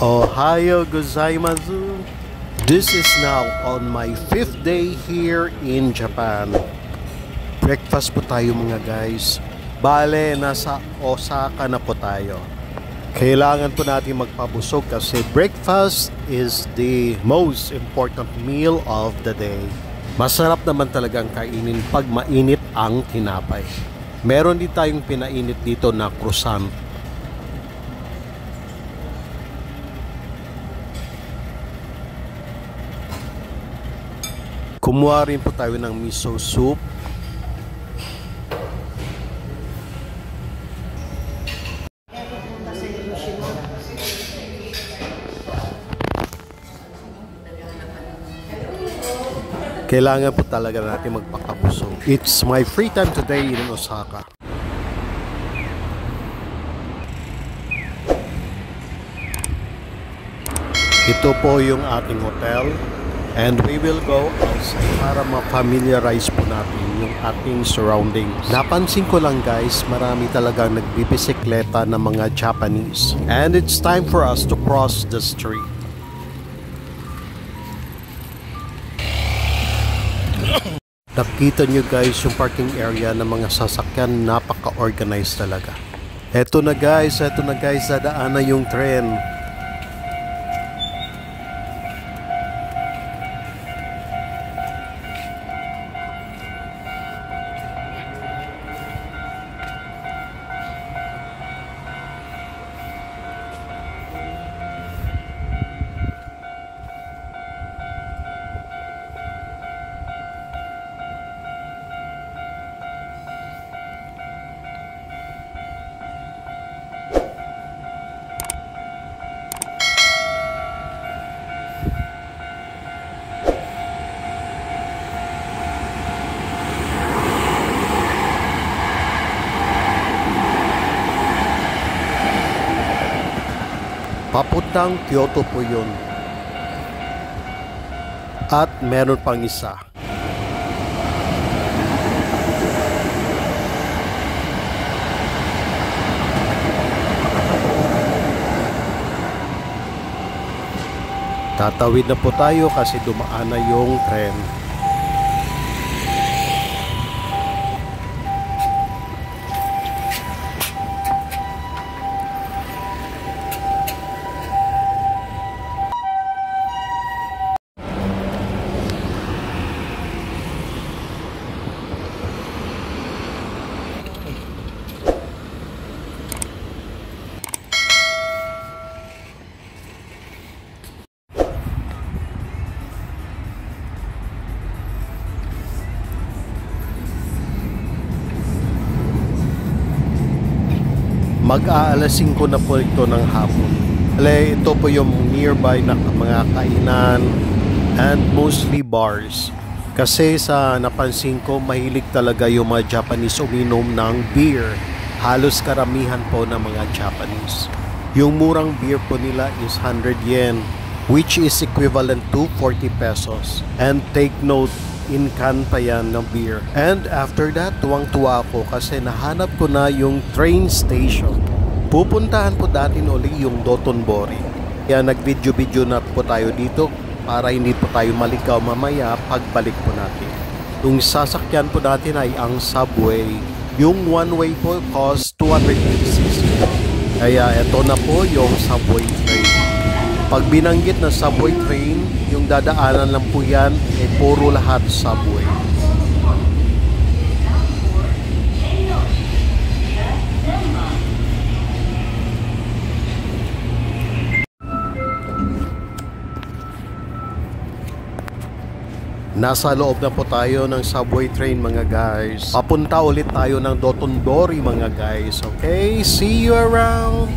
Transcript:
Ohayo gozaimasu. This is now on my 5th day here in Japan. Breakfast po tayo mga guys. Bale, nasa Osaka na po tayo. Kailangan po natin magpabusog kasi breakfast is the most important meal of the day. Masarap naman talagang kainin pag mainit ang tinapay. Meron din tayong pinainit dito na croissant. Kumuha rin po tayo ng miso soup. Kailangan po talaga natin magpakabusog. It's my free time today in Osaka. Ito po yung ating hotel. And we will go outside para ma-familiarize po natin yung ating surroundings. Napansin ko lang guys, marami talagang nagbibisikleta na mga Japanese. And it's time for us to cross the street. Nakita nyo guys yung parking area ng mga sasakyan, napaka-organized talaga. Eto na guys, dadaan na yung tren. Papuntang Kyoto po yun. At meron pang isa. Tatawid na po tayo kasi dumaan na yung tren. Mag-aalas 5 na po ito ng hapon. Ito po yung nearby na mga kainan and mostly bars. Kasi sa napansin ko, mahilig talaga yung mga Japanese uminom ng beer. Halos karamihan po ng mga Japanese. Yung murang beer po nila is 100 yen, which is equivalent to 40 pesos. And take note, in can pa yan ng beer. And after that, tuwang-tuwa ako kasi nahanap ko na yung train station. Pupuntahan po natin uli yung Dotonbori. Kaya nag-video-video na po tayo dito para hindi po tayo maligaw mamaya pagbalik po natin. Yung sasakyan po natin ay ang subway. Yung one way po cost 286. Kaya eto na po yung subway train. Pag binanggit na subway train, yung dadaanan lang po yan ay puro lahat subway. Nasa loob na po tayo ng subway train mga guys. Papunta ulit tayo ng Dotonbori mga guys. Okay, see you around!